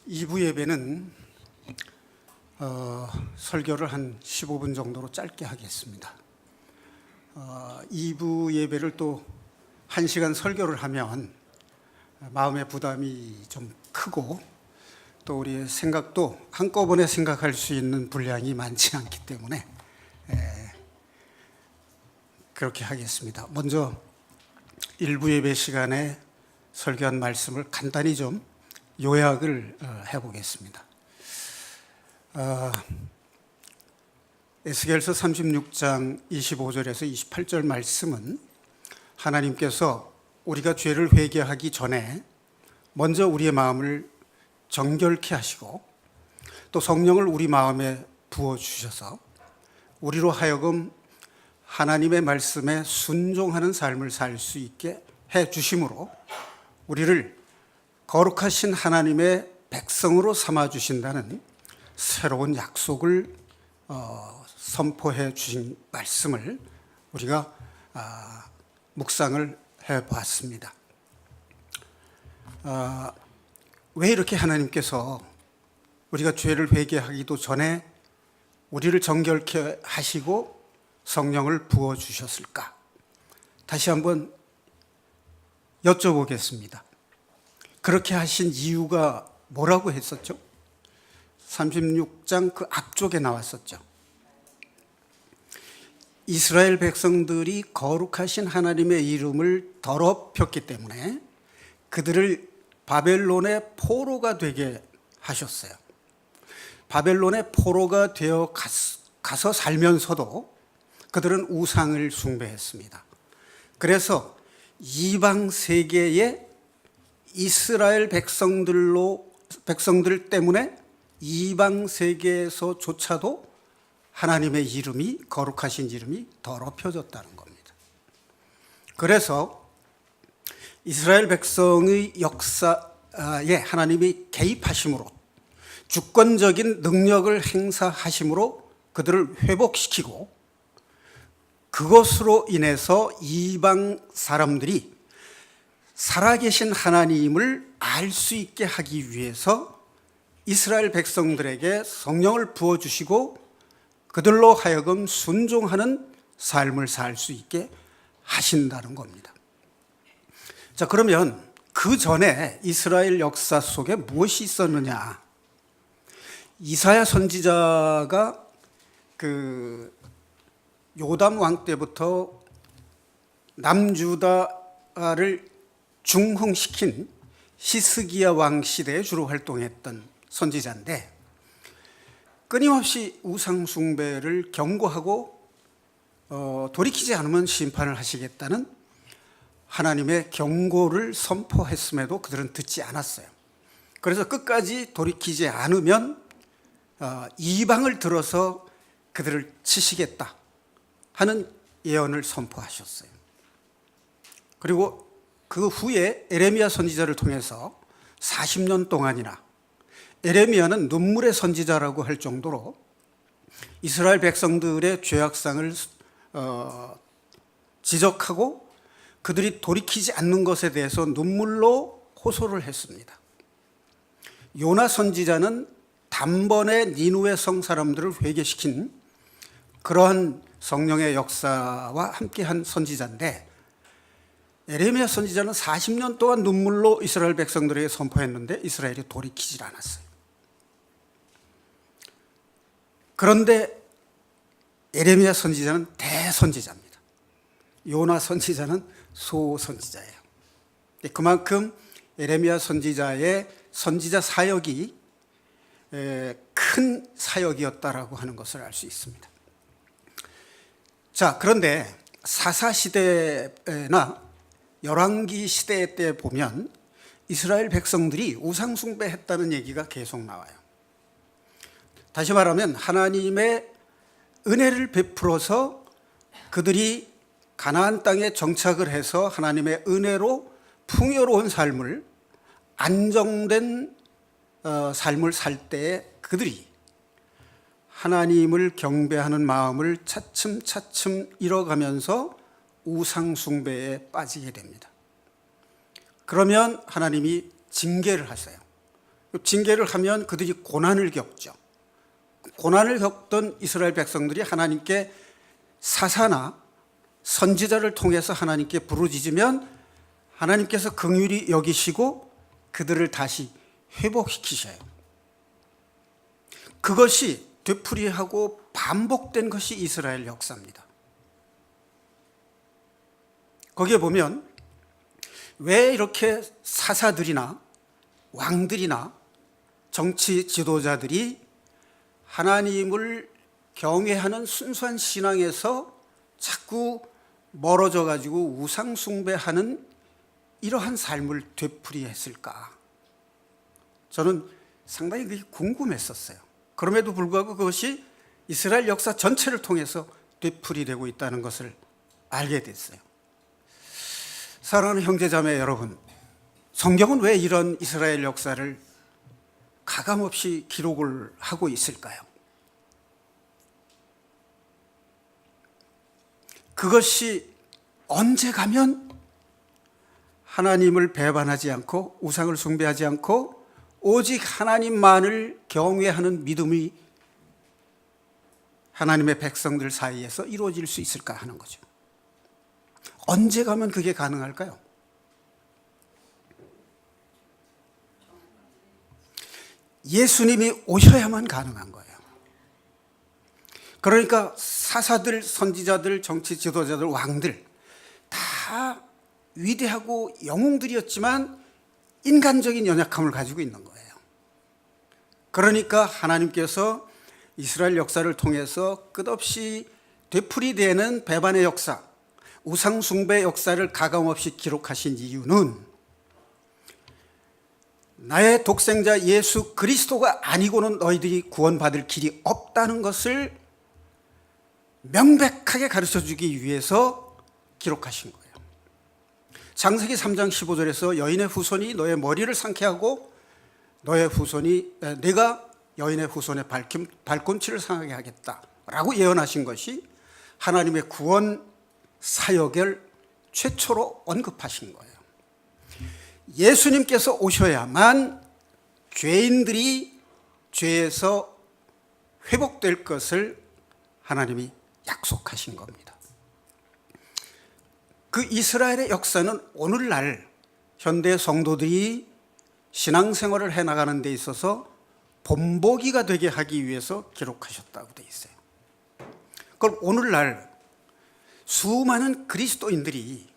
2부 예배는 설교를 한 15분 정도로 짧게 하겠습니다. 2부 예배를 또 1시간 설교를 하면 마음의 부담이 좀 크고 또 우리의 생각도 한꺼번에 생각할 수 있는 분량이 많지 않기 때문에 그렇게 하겠습니다. 먼저 1부 예배 시간에 설교한 말씀을 간단히 좀 요약을 해보겠습니다. 에스겔서 36장 25절에서 28절 말씀은 하나님께서 우리가 죄를 회개하기 전에 먼저 우리의 마음을 정결케 하시고 또 성령을 우리 마음에 부어주셔서 우리로 하여금 하나님의 말씀에 순종하는 삶을 살 수 있게 해주심으로 우리를 거룩하신 하나님의 백성으로 삼아주신다는 새로운 약속을 선포해 주신 말씀을 우리가 묵상을 해보았습니다. 왜 이렇게 하나님께서 우리가 죄를 회개하기도 전에 우리를 정결케 하시고 성령을 부어주셨을까? 다시 한번 여쭤보겠습니다. 그렇게 하신 이유가 뭐라고 했었죠? 36장 그 앞쪽에 나왔었죠. 이스라엘 백성들이 거룩하신 하나님의 이름을 더럽혔기 때문에 그들을 바벨론의 포로가 되게 하셨어요. 바벨론의 포로가 되어 가서 살면서도 그들은 우상을 숭배했습니다. 그래서 이방 세계의 이스라엘 백성들 때문에 이방 세계에서조차도 하나님의 이름이, 거룩하신 이름이 더럽혀졌다는 겁니다. 그래서 이스라엘 백성의 역사에 하나님이 개입하심으로, 주권적인 능력을 행사하심으로 그들을 회복시키고 그것으로 인해서 이방 사람들이 살아계신 하나님을 알 수 있게 하기 위해서 이스라엘 백성들에게 성령을 부어주시고 그들로 하여금 순종하는 삶을 살 수 있게 하신다는 겁니다. 자, 그러면 그 전에 이스라엘 역사 속에 무엇이 있었느냐? 이사야 선지자가 그 요담 왕 때부터 남유다를 중흥시킨 히스기야 왕 시대에 주로 활동했던 선지자인데 끊임없이 우상 숭배를 경고하고 돌이키지 않으면 심판을 하시겠다는 하나님의 경고를 선포했음에도 그들은 듣지 않았어요. 그래서 끝까지 돌이키지 않으면 이방을 들어서 그들을 치시겠다 하는 예언을 선포하셨어요. 그리고 그 후에 에레미야 선지자를 통해서 40년 동안이나, 에레미야는 눈물의 선지자라고 할 정도로 이스라엘 백성들의 죄악상을 지적하고 그들이 돌이키지 않는 것에 대해서 눈물로 호소를 했습니다. 요나 선지자는 단번에 니누의 성 사람들을 회개시킨 그러한 성령의 역사와 함께한 선지자인데 에레미야 선지자는 40년 동안 눈물로 이스라엘 백성들에게 선포했는데 이스라엘이 돌이키질 않았어요. 그런데 에레미야 선지자는 대선지자입니다. 요나 선지자는 소선지자예요. 그만큼 에레미야 선지자의 선지자 사역이 큰 사역이었다라고 하는 것을 알 수 있습니다. 자, 그런데 사사시대나 열왕기 시대 때 보면 이스라엘 백성들이 우상 숭배했다는 얘기가 계속 나와요. 다시 말하면 하나님의 은혜를 베풀어서 그들이 가나안 땅에 정착을 해서 하나님의 은혜로 풍요로운 삶을, 안정된 삶을 살 때에 그들이 하나님을 경배하는 마음을 차츰차츰 잃어가면서 우상 숭배에 빠지게 됩니다. 그러면 하나님이 징계를 하세요. 징계를 하면 그들이 고난을 겪죠. 고난을 겪던 이스라엘 백성들이 하나님께 사사나 선지자를 통해서 하나님께 부르짖으면 하나님께서 긍휼히 여기시고 그들을 다시 회복시키셔요. 그것이 되풀이하고 반복된 것이 이스라엘 역사입니다. 거기에 보면 왜 이렇게 사사들이나 왕들이나 정치 지도자들이 하나님을 경외하는 순수한 신앙에서 자꾸 멀어져 가지고 우상 숭배하는 이러한 삶을 되풀이했을까? 저는 상당히 그게 궁금했었어요. 그럼에도 불구하고 그것이 이스라엘 역사 전체를 통해서 되풀이되고 있다는 것을 알게 됐어요. 사랑하는 형제자매 여러분, 성경은 왜 이런 이스라엘 역사를 가감없이 기록을 하고 있을까요? 그것이 언제 가면 하나님을 배반하지 않고 우상을 숭배하지 않고 오직 하나님만을 경외하는 믿음이 하나님의 백성들 사이에서 이루어질 수 있을까 하는 거죠. 언제 가면 그게 가능할까요? 예수님이 오셔야만 가능한 거예요. 그러니까 사사들, 선지자들, 정치 지도자들, 왕들 다 위대하고 영웅들이었지만 인간적인 연약함을 가지고 있는 거예요. 그러니까 하나님께서 이스라엘 역사를 통해서 끝없이 되풀이되는 배반의 역사, 우상 숭배 역사를 가감없이 기록하신 이유는 나의 독생자 예수 그리스도가 아니고는 너희들이 구원받을 길이 없다는 것을 명백하게 가르쳐주기 위해서 기록하신 거예요. 창세기 3장 15절에서 여인의 후손이 너의 머리를 상케하고 너의 후손이 내가 여인의 후손의 발꿈치를 상하게 하겠다라고 예언하신 것이 하나님의 구원 사역을 최초로 언급하신 거예요. 예수님께서 오셔야만 죄인들이 죄에서 회복될 것을 하나님이 약속하신 겁니다. 그 이스라엘의 역사는 오늘날 현대 성도들이 신앙생활을 해나가는 데 있어서 본보기가 되게 하기 위해서 기록하셨다고 되어 있어요. 그럼 오늘날 수많은 그리스도인들이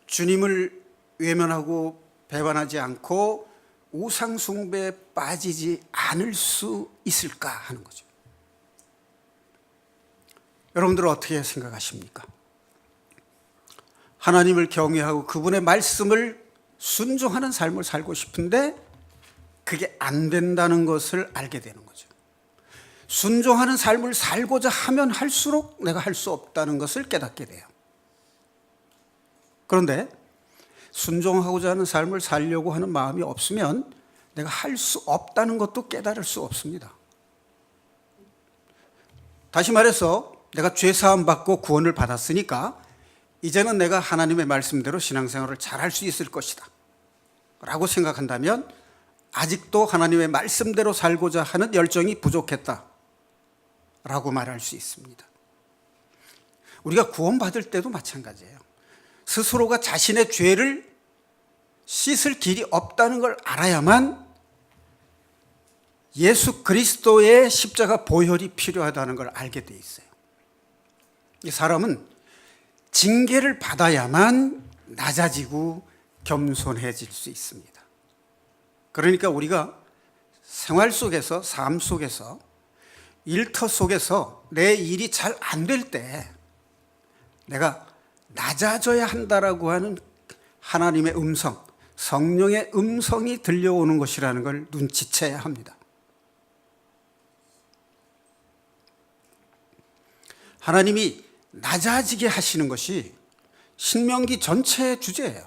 주님을 외면하고 배반하지 않고 우상 숭배에 빠지지 않을 수 있을까 하는 거죠. 여러분들은 어떻게 생각하십니까? 하나님을 경외하고 그분의 말씀을 순종하는 삶을 살고 싶은데 그게 안 된다는 것을 알게 되는 거죠. 순종하는 삶을 살고자 하면 할수록 내가 할 수 없다는 것을 깨닫게 돼요. 그런데 순종하고자 하는 삶을 살려고 하는 마음이 없으면 내가 할 수 없다는 것도 깨달을 수 없습니다. 다시 말해서 내가 죄사함 받고 구원을 받았으니까 이제는 내가 하나님의 말씀대로 신앙생활을 잘할 수 있을 것이다 라고 생각한다면 아직도 하나님의 말씀대로 살고자 하는 열정이 부족했다 라고 말할 수 있습니다. 우리가 구원받을 때도 마찬가지예요. 스스로가 자신의 죄를 씻을 길이 없다는 걸 알아야만 예수 그리스도의 십자가 보혈이 필요하다는 걸 알게 돼 있어요. 이 사람은 징계를 받아야만 낮아지고 겸손해질 수 있습니다. 그러니까 우리가 생활 속에서, 삶 속에서, 일터 속에서 내 일이 잘 안 될 때 내가 낮아져야 한다라고 하는 하나님의 음성, 성령의 음성이 들려오는 것이라는 걸 눈치채야 합니다. 하나님이 낮아지게 하시는 것이 신명기 전체의 주제예요.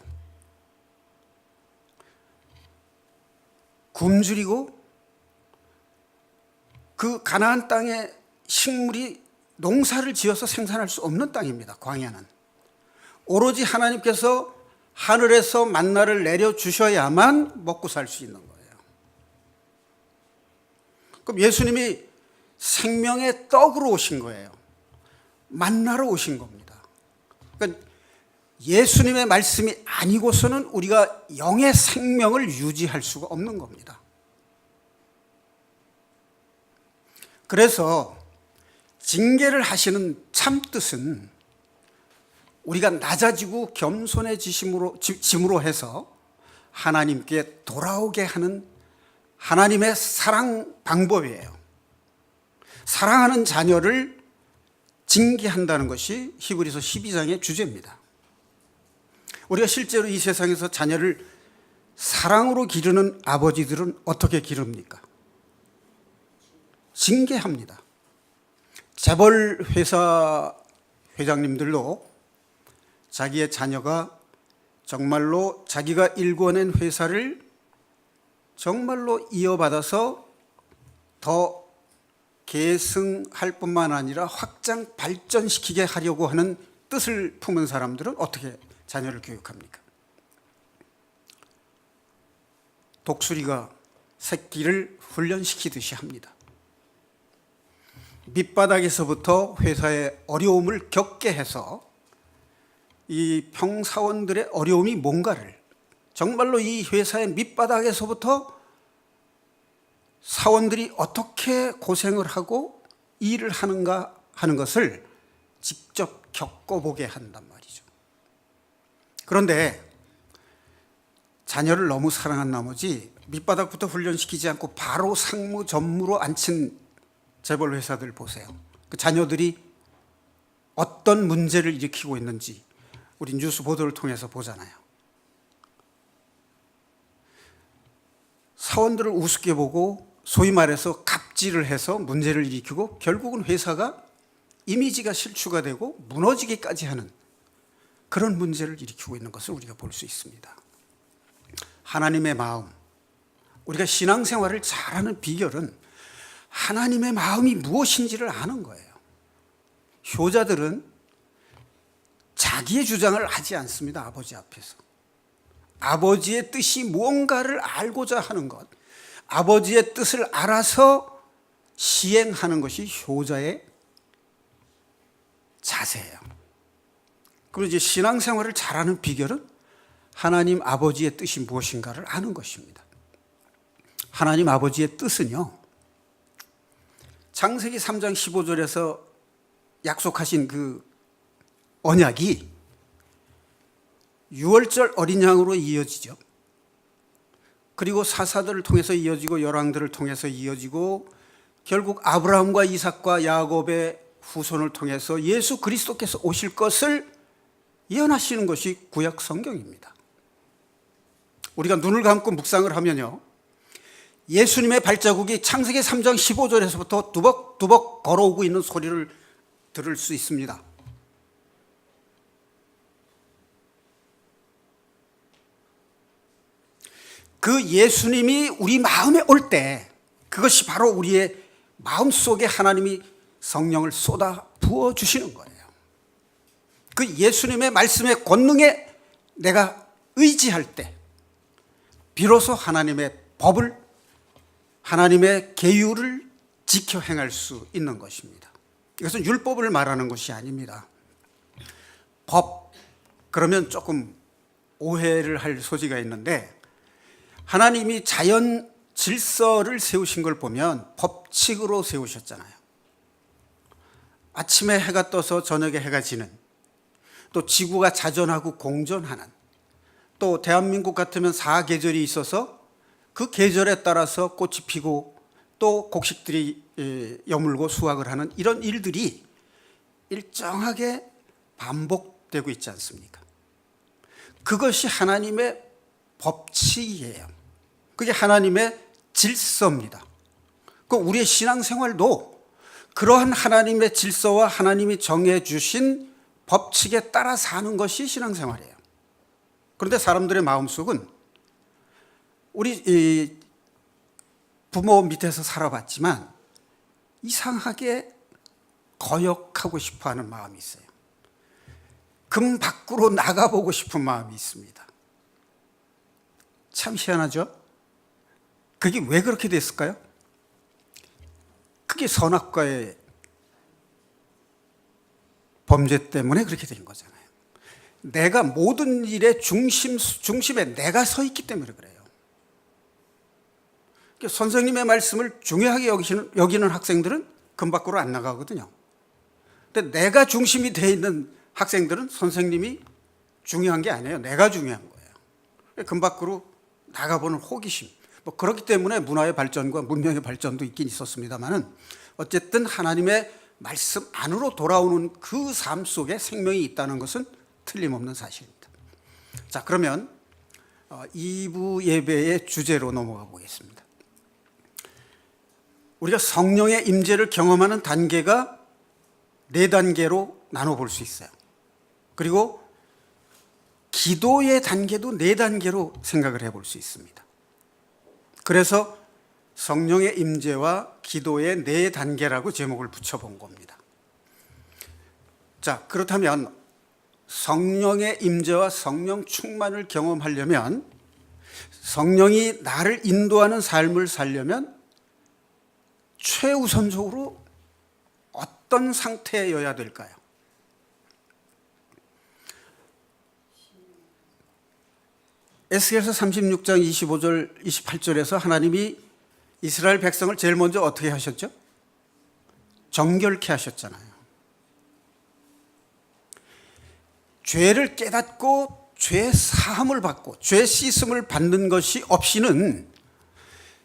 굶주리고 그 가나안 땅에 식물이 농사를 지어서 생산할 수 없는 땅입니다. 광야는 오로지 하나님께서 하늘에서 만나를 내려 주셔야만 먹고 살 수 있는 거예요. 그럼 예수님이 생명의 떡으로 오신 거예요. 만나러 오신 겁니다. 그러니까 예수님의 말씀이 아니고서는 우리가 영의 생명을 유지할 수가 없는 겁니다. 그래서 징계를 하시는 참 뜻은 우리가 낮아지고 겸손해짐으로 해서 하나님께 돌아오게 하는 하나님의 사랑 방법이에요. 사랑하는 자녀를 징계한다는 것이 히브리서 12장의 주제입니다. 우리가 실제로 이 세상에서 자녀를 사랑으로 기르는 아버지들은 어떻게 기릅니까? 징계합니다. 재벌 회사 회장님들도 자기의 자녀가 정말로 자기가 일궈낸 회사를 정말로 이어받아서 더 계승할 뿐만 아니라 확장 발전시키게 하려고 하는 뜻을 품은 사람들은 어떻게 자녀를 교육합니까? 독수리가 새끼를 훈련시키듯이 합니다. 밑바닥에서부터 회사의 어려움을 겪게 해서 이 평사원들의 어려움이 뭔가를 정말로 이 회사의 밑바닥에서부터 사원들이 어떻게 고생을 하고 일을 하는가 하는 것을 직접 겪어보게 한단 말이죠. 그런데 자녀를 너무 사랑한 나머지 밑바닥부터 훈련시키지 않고 바로 상무 전무로 앉힌 재벌 회사들 보세요. 그 자녀들이 어떤 문제를 일으키고 있는지 우리 뉴스 보도를 통해서 보잖아요. 사원들을 우습게 보고 소위 말해서 갑질을 해서 문제를 일으키고 결국은 회사가 이미지가 실추가 되고 무너지기까지 하는 그런 문제를 일으키고 있는 것을 우리가 볼 수 있습니다. 하나님의 마음, 우리가 신앙생활을 잘하는 비결은 하나님의 마음이 무엇인지를 아는 거예요. 효자들은 자기의 주장을 하지 않습니다. 아버지 앞에서. 아버지의 뜻이 무언가를 알고자 하는 것, 아버지의 뜻을 알아서 시행하는 것이 효자의 자세예요. 그리고 이제 신앙생활을 잘하는 비결은 하나님 아버지의 뜻이 무엇인가를 아는 것입니다. 하나님 아버지의 뜻은요, 창세기 3장 15절에서 약속하신 그 언약이 6월절 어린 양으로 이어지죠. 그리고 사사들을 통해서 이어지고 열왕들을 통해서 이어지고 결국 아브라함과 이삭과 야곱의 후손을 통해서 예수 그리스도께서 오실 것을 예언하시는 것이 구약 성경입니다. 우리가 눈을 감고 묵상을 하면요, 예수님의 발자국이 창세기 3장 15절에서부터 두벅두벅 걸어오고 있는 소리를 들을 수 있습니다. 그 예수님이 우리 마음에 올 때 그것이 바로 우리의 마음속에 하나님이 성령을 쏟아 부어주시는 거예요. 그 예수님의 말씀의 권능에 내가 의지할 때 비로소 하나님의 법을, 하나님의 계율을 지켜 행할 수 있는 것입니다. 이것은 율법을 말하는 것이 아닙니다. 법, 그러면 조금 오해를 할 소지가 있는데, 하나님이 자연 질서를 세우신 걸 보면 법칙으로 세우셨잖아요. 아침에 해가 떠서 저녁에 해가 지는, 또 지구가 자전하고 공전하는, 또 대한민국 같으면 4계절이 있어서 그 계절에 따라서 꽃이 피고 또 곡식들이 여물고 수확을 하는 이런 일들이 일정하게 반복되고 있지 않습니까? 그것이 하나님의 법칙이에요. 그게 하나님의 질서입니다. 그 우리의 신앙생활도 그러한 하나님의 질서와 하나님이 정해주신 법칙에 따라 사는 것이 신앙생활이에요. 그런데 사람들의 마음속은 우리 부모 밑에서 살아봤지만 이상하게 거역하고 싶어하는 마음이 있어요. 금 밖으로 나가보고 싶은 마음이 있습니다. 참 희한하죠? 그게 왜 그렇게 됐을까요? 그게 선악과의 범죄 때문에 그렇게 된 거잖아요. 내가 모든 일의 중심에 내가 서 있기 때문에 그래요. 선생님의 말씀을 중요하게 여기는 학생들은 금 밖으로 안 나가거든요. 근데 내가 중심이 되어 있는 학생들은 선생님이 중요한 게 아니에요. 내가 중요한 거예요. 금 밖으로 나가보는 호기심. 뭐 그렇기 때문에 문화의 발전과 문명의 발전도 있긴 있었습니다만은 어쨌든 하나님의 말씀 안으로 돌아오는 그 삶 속에 생명이 있다는 것은 틀림없는 사실입니다. 자, 그러면 2부 예배의 주제로 넘어가 보겠습니다. 우리가 성령의 임재를 경험하는 단계가 4단계로 나눠볼 수 있어요. 그리고 기도의 단계도 4단계로 생각을 해볼 수 있습니다. 그래서 성령의 임재와 기도의 4단계라고 제목을 붙여본 겁니다. 자, 그렇다면 성령의 임재와 성령 충만을 경험하려면, 성령이 나를 인도하는 삶을 살려면 최우선적으로 어떤 상태여야 될까요? 에스겔서 36장 25절 28절에서 하나님이 이스라엘 백성을 제일 먼저 어떻게 하셨죠? 정결케 하셨잖아요. 죄를 깨닫고 죄 사함을 받고 죄 씻음을 받는 것이 없이는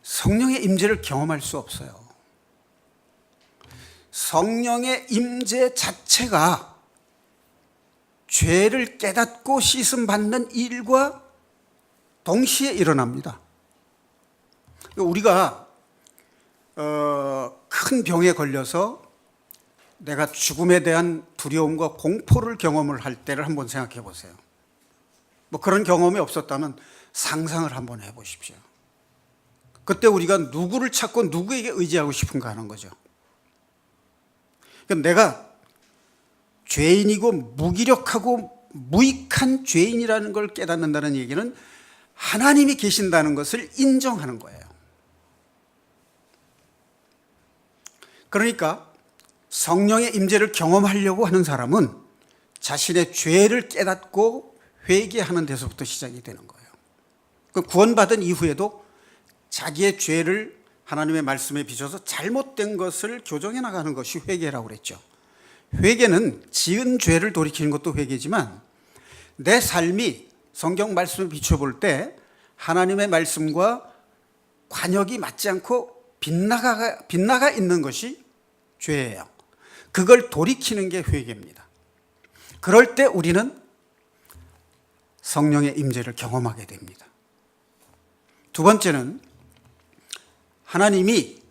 성령의 임재를 경험할 수 없어요. 성령의 임재 자체가 죄를 깨닫고 씻음 받는 일과 동시에 일어납니다. 우리가 큰 병에 걸려서 내가 죽음에 대한 두려움과 공포를 경험을 할 때를 한번 생각해 보세요. 뭐 그런 경험이 없었다면 상상을 한번 해 보십시오. 그때 우리가 누구를 찾고 누구에게 의지하고 싶은가 하는 거죠. 그러니까 내가 죄인이고 무기력하고 무익한 죄인이라는 걸 깨닫는다는 얘기는 하나님이 계신다는 것을 인정하는 거예요. 그러니까 성령의 임재를 경험하려고 하는 사람은 자신의 죄를 깨닫고 회개하는 데서부터 시작이 되는 거예요. 구원받은 이후에도 자기의 죄를 하나님의 말씀에 비춰서 잘못된 것을 교정해 나가는 것이 회개라고 그랬죠. 회개는 지은 죄를 돌이키는 것도 회개지만 내 삶이 성경 말씀을 비춰볼 때 하나님의 말씀과 관역이 맞지 않고 빗나가 있는 것이 죄예요. 그걸 돌이키는 게 회개입니다. 그럴 때 우리는 성령의 임재를 경험하게 됩니다. 두 번째는 하나님이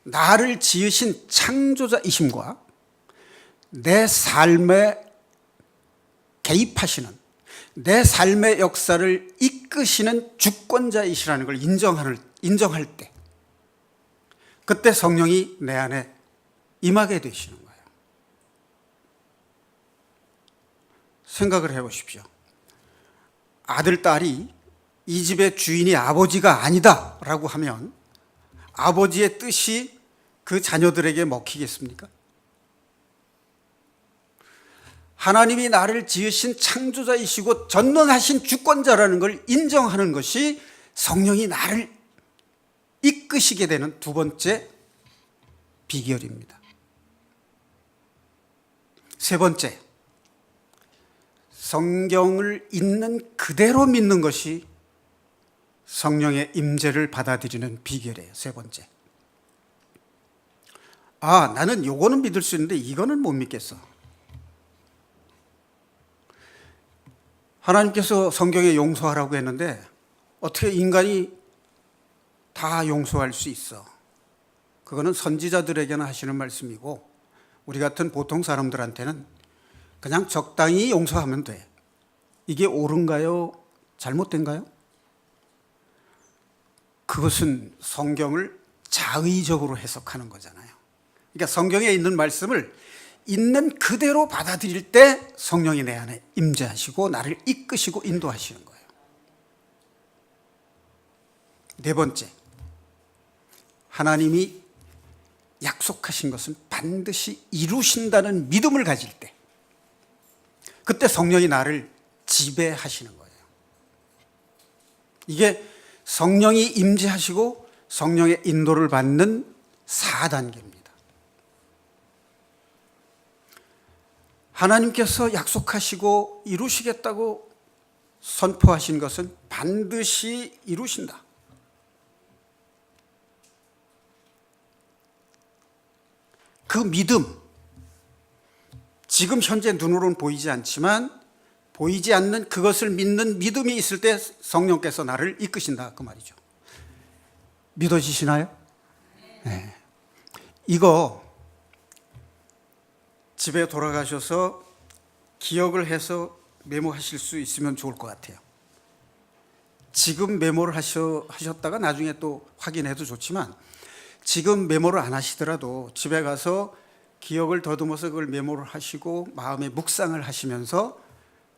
나를 지으신 창조자이심과 내 삶에 개입하시는, 내 삶의 역사를 이끄시는 주권자이시라는 걸 인정할 때, 그때 성령이 내 안에 임하게 되시는 거예요. 생각을 해보십시오. 아들, 딸이 이 집의 주인이 아버지가 아니다 라고 하면 아버지의 뜻이 그 자녀들에게 먹히겠습니까? 하나님이 나를 지으신 창조자이시고 전능하신 주권자라는 걸 인정하는 것이 성령이 나를 이끄시게 되는 두 번째 비결입니다. 세 번째, 성경을 있는 그대로 믿는 것이 성령의 임재를 받아들이는 비결이에요. 세 번째. 나는 요거는 믿을 수 있는데 이거는 못 믿겠어. 하나님께서 성경에 용서하라고 했는데 어떻게 인간이 다 용서할 수 있어? 그거는 선지자들에게나 하시는 말씀이고 우리 같은 보통 사람들한테는 그냥 적당히 용서하면 돼. 이게 옳은가요? 잘못된가요? 그것은 성경을 자의적으로 해석하는 거잖아요. 그러니까 성경에 있는 말씀을 있는 그대로 받아들일 때 성령이 내 안에 임재하시고 나를 이끄시고 인도하시는 거예요. 네 번째, 하나님이 약속하신 것은 반드시 이루신다는 믿음을 가질 때, 그때 성령이 나를 지배하시는 거예요. 이게 성령이 임재하시고 성령의 인도를 받는 4단계입니다. 하나님께서 약속하시고 이루시겠다고 선포하신 것은 반드시 이루신다. 그 믿음, 지금 현재 눈으로는 보이지 않지만 보이지 않는 그것을 믿는 믿음이 있을 때 성령께서 나를 이끄신다, 그 말이죠. 믿어지시나요? 네. 이거 집에 돌아가셔서 기억을 해서 메모하실 수 있으면 좋을 것 같아요. 지금 메모를 하셨다가 나중에 또 확인해도 좋지만, 지금 메모를 안 하시더라도 집에 가서 기억을 더듬어서 그걸 메모를 하시고 마음에 묵상을 하시면서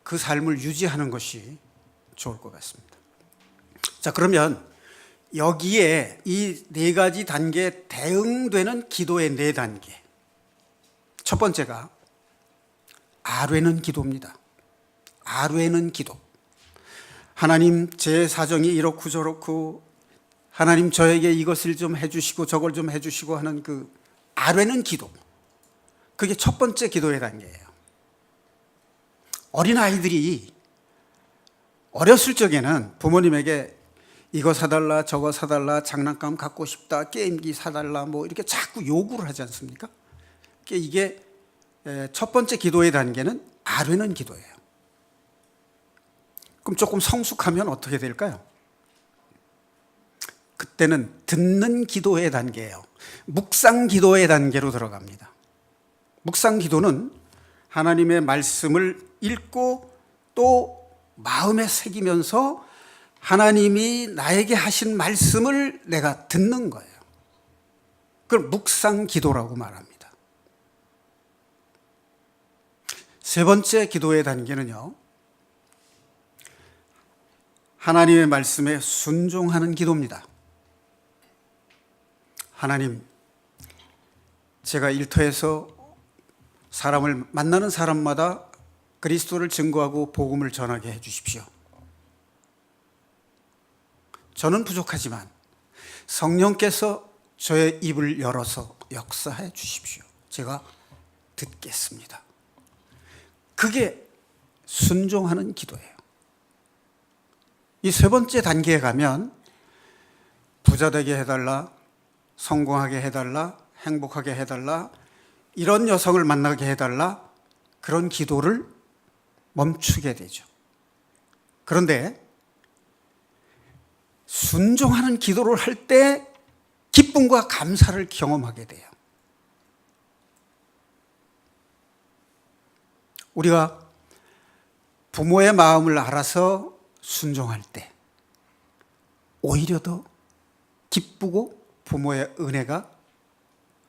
그 삶을 유지하는 것이 좋을 것 같습니다. 자, 그러면 여기에 이 네 가지 단계에 대응되는 기도의 네 단계. 첫 번째가 아뢰는 기도입니다. 아뢰는 기도. 하나님, 제 사정이 이렇고 저렇고, 하나님 저에게 이것을 좀 해주시고 저걸 좀 해주시고 하는 그 아뢰는 기도. 그게 첫 번째 기도의 단계예요. 어린아이들이 어렸을 적에는 부모님에게 이거 사달라, 저거 사달라, 장난감 갖고 싶다, 게임기 사달라, 뭐 이렇게 자꾸 요구를 하지 않습니까? 이게 첫 번째 기도의 단계는 아뢰는 기도예요. 그럼 조금 성숙하면 어떻게 될까요? 그때는 듣는 기도의 단계예요. 묵상 기도의 단계로 들어갑니다. 묵상 기도는 하나님의 말씀을 읽고 또 마음에 새기면서 하나님이 나에게 하신 말씀을 내가 듣는 거예요. 그걸 묵상 기도라고 말합니다. 세 번째 기도의 단계는요, 하나님의 말씀에 순종하는 기도입니다. 하나님, 제가 일터에서 사람을 만나는 사람마다 그리스도를 증거하고 복음을 전하게 해 주십시오. 저는 부족하지만 성령께서 저의 입을 열어서 역사해 주십시오. 제가 듣겠습니다. 그게 순종하는 기도예요. 이 세 번째 단계에 가면 부자 되게 해달라, 성공하게 해달라, 행복하게 해달라, 이런 여성을 만나게 해달라, 그런 기도를 멈추게 되죠. 그런데 순종하는 기도를 할 때 기쁨과 감사를 경험하게 돼요. 우리가 부모의 마음을 알아서 순종할 때 오히려 더 기쁘고 부모의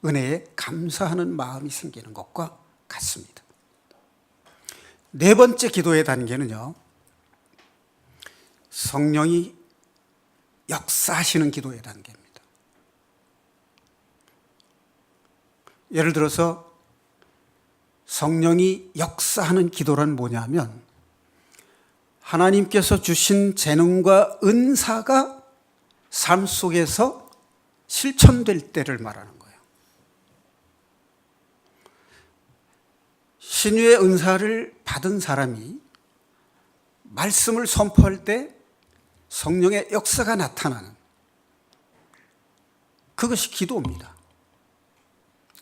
은혜에 감사하는 마음이 생기는 것과 같습니다. 네 번째 기도의 단계는요, 성령이 역사하시는 기도의 단계입니다. 예를 들어서 성령이 역사하는 기도란 뭐냐면, 하나님께서 주신 재능과 은사가 삶 속에서 실천될 때를 말하는 거예요. 신유의 은사를 받은 사람이 말씀을 선포할 때 성령의 역사가 나타나는, 그것이 기도입니다.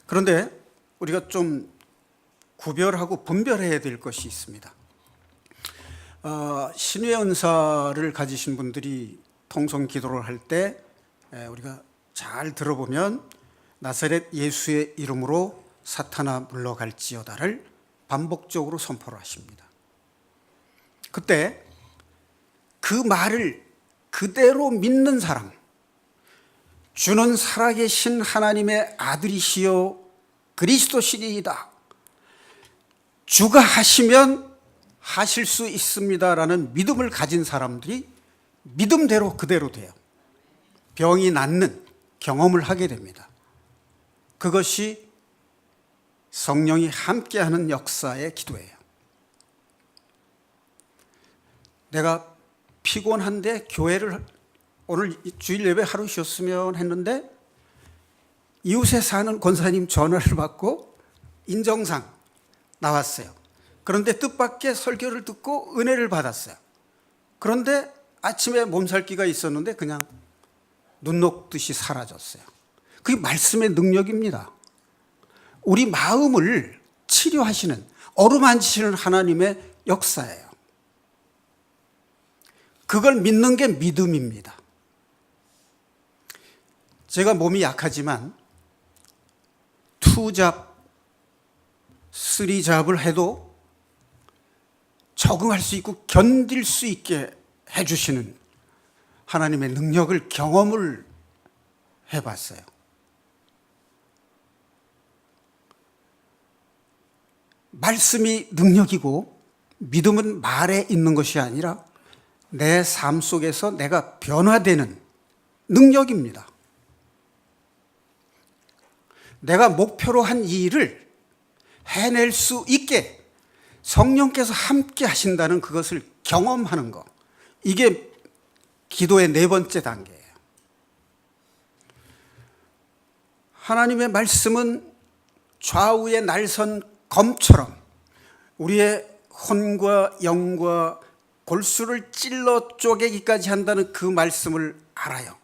그런데 우리가 좀 구별하고 분별해야 될 것이 있습니다. 신유의 은사를 가지신 분들이 통성 기도를 할 때 우리가 잘 들어보면 나사렛 예수의 이름으로 사탄아 물러갈지어다를 반복적으로 선포를 하십니다. 그때 그 말을 그대로 믿는 사람, 주는 살아계신 하나님의 아들이시요 그리스도시리이다, 주가 하시면 하실 수 있습니다라는 믿음을 가진 사람들이 믿음대로 그대로 돼요. 병이 낫는 경험을 하게 됩니다. 그것이 성령이 함께하는 역사의 기도예요. 내가 피곤한데 교회를 오늘 주일 예배 하루 쉬었으면 했는데 이웃에 사는 권사님 전화를 받고 인정상 나왔어요. 그런데 뜻밖의 설교를 듣고 은혜를 받았어요. 그런데 아침에 몸살기가 있었는데 그냥 눈 녹듯이 사라졌어요. 그게 말씀의 능력입니다. 우리 마음을 치료하시는, 어루만지시는 하나님의 역사예요. 그걸 믿는 게 믿음입니다. 제가 몸이 약하지만 2잡, 3잡을 해도 적응할 수 있고 견딜 수 있게 해주시는 하나님의 능력을 경험을 해봤어요. 말씀이 능력이고 믿음은 말에 있는 것이 아니라 내 삶 속에서 내가 변화되는 능력입니다. 내가 목표로 한 이 일을 해낼 수 있게 성령께서 함께 하신다는 그것을 경험하는 것, 이게 기도의 4번째 단계예요. 하나님의 말씀은 좌우의 날선 검처럼 우리의 혼과 영과 골수를 찔러 쪼개기까지 한다는 그 말씀을 알아요.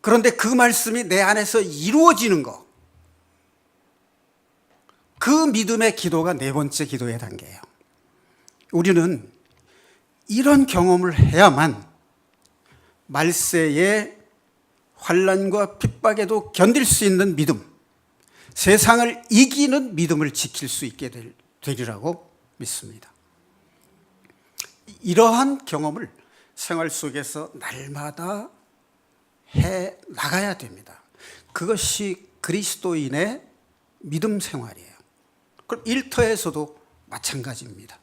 그런데 그 말씀이 내 안에서 이루어지는 것, 그 믿음의 기도가 4번째 기도의 단계예요. 우리는 이런 경험을 해야만 말세의 환난과 핍박에도 견딜 수 있는 믿음, 세상을 이기는 믿음을 지킬 수 있게 되리라고 믿습니다. 이러한 경험을 생활 속에서 날마다 해 나가야 됩니다. 그것이 그리스도인의 믿음 생활이에요. 그럼 일터에서도 마찬가지입니다.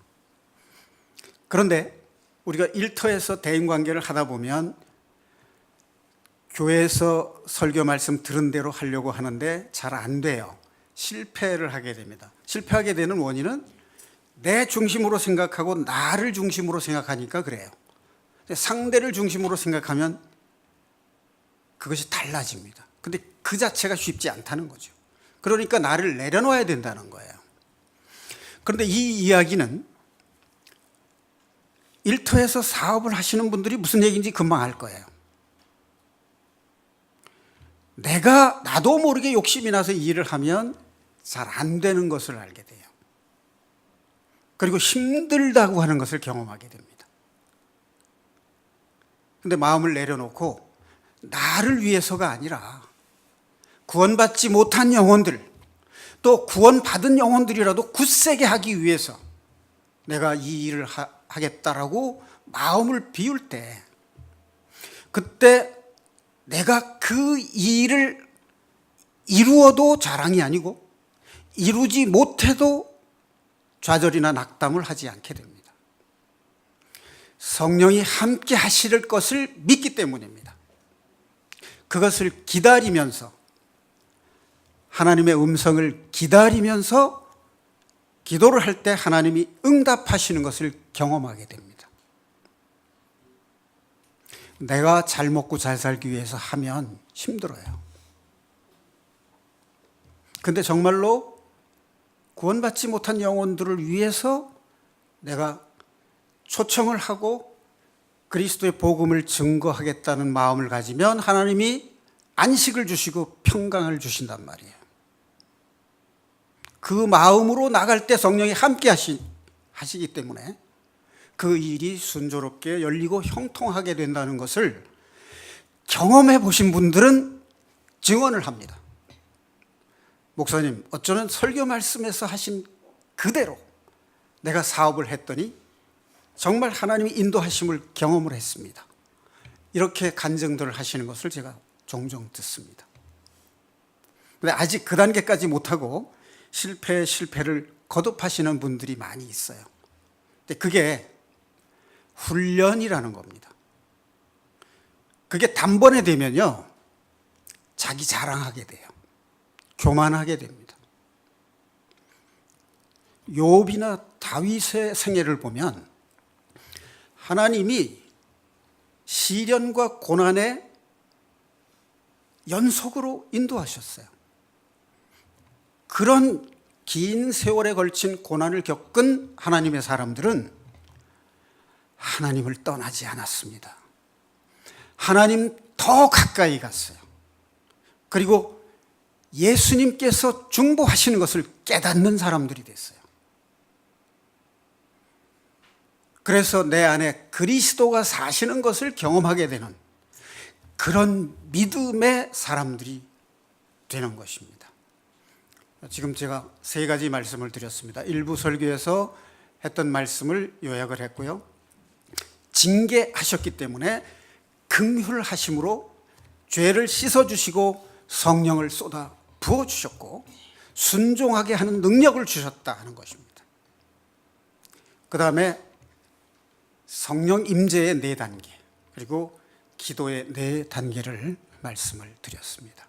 그런데 우리가 일터에서 대인관계를 하다 보면 교회에서 설교 말씀 들은 대로 하려고 하는데 잘 안 돼요. 실패를 하게 됩니다. 실패하게 되는 원인은 내 중심으로 생각하고 나를 중심으로 생각하니까 그래요. 상대를 중심으로 생각하면 그것이 달라집니다. 근데 그 자체가 쉽지 않다는 거죠. 그러니까 나를 내려놓아야 된다는 거예요. 그런데 이 이야기는 일터에서 사업을 하시는 분들이 무슨 얘기인지 금방 알 거예요. 나도 모르게 욕심이 나서 이 일을 하면 잘 안 되는 것을 알게 돼요. 그리고 힘들다고 하는 것을 경험하게 됩니다. 그런데 마음을 내려놓고 나를 위해서가 아니라 구원받지 못한 영혼들, 또 구원받은 영혼들이라도 굳세게 하기 위해서 내가 이 일을 하겠다라고 마음을 비울 때, 그때 내가 그 일을 이루어도 자랑이 아니고 이루지 못해도 좌절이나 낙담을 하지 않게 됩니다. 성령이 함께 하실 것을 믿기 때문입니다. 그것을 기다리면서, 하나님의 음성을 기다리면서 기도를 할 때 하나님이 응답하시는 것을 경험하게 됩니다. 내가 잘 먹고 잘 살기 위해서 하면 힘들어요. 근데 정말로 구원받지 못한 영혼들을 위해서 내가 초청을 하고 그리스도의 복음을 증거하겠다는 마음을 가지면 하나님이 안식을 주시고 평강을 주신단 말이에요. 그 마음으로 나갈 때 성령이 함께 하시기 때문에 그 일이 순조롭게 열리고 형통하게 된다는 것을 경험해 보신 분들은 증언을 합니다. 목사님, 어쩌면 설교 말씀에서 하신 그대로 내가 사업을 했더니 정말 하나님이 인도하심을 경험을 했습니다. 이렇게 간증들을 하시는 것을 제가 종종 듣습니다. 그런데 아직 그 단계까지 못하고 실패를 거듭하시는 분들이 많이 있어요. 근데 그게 훈련이라는 겁니다. 그게 단번에 되면요, 자기 자랑하게 돼요. 교만하게 됩니다. 욥이나 다윗의 생애를 보면 하나님이 시련과 고난에 연속으로 인도하셨어요. 그런 긴 세월에 걸친 고난을 겪은 하나님의 사람들은 하나님을 떠나지 않았습니다. 하나님 더 가까이 갔어요. 그리고 예수님께서 중보하시는 것을 깨닫는 사람들이 됐어요. 그래서 내 안에 그리스도가 사시는 것을 경험하게 되는 그런 믿음의 사람들이 되는 것입니다. 지금 제가 세 가지 말씀을 드렸습니다. 일부 설교에서 했던 말씀을 요약을 했고요. 징계하셨기 때문에 긍휼하심으로 죄를 씻어주시고 성령을 쏟아 부어주셨고 순종하게 하는 능력을 주셨다 하는 것입니다. 그 다음에 성령 임재의 4단계, 그리고 기도의 4단계를 말씀을 드렸습니다.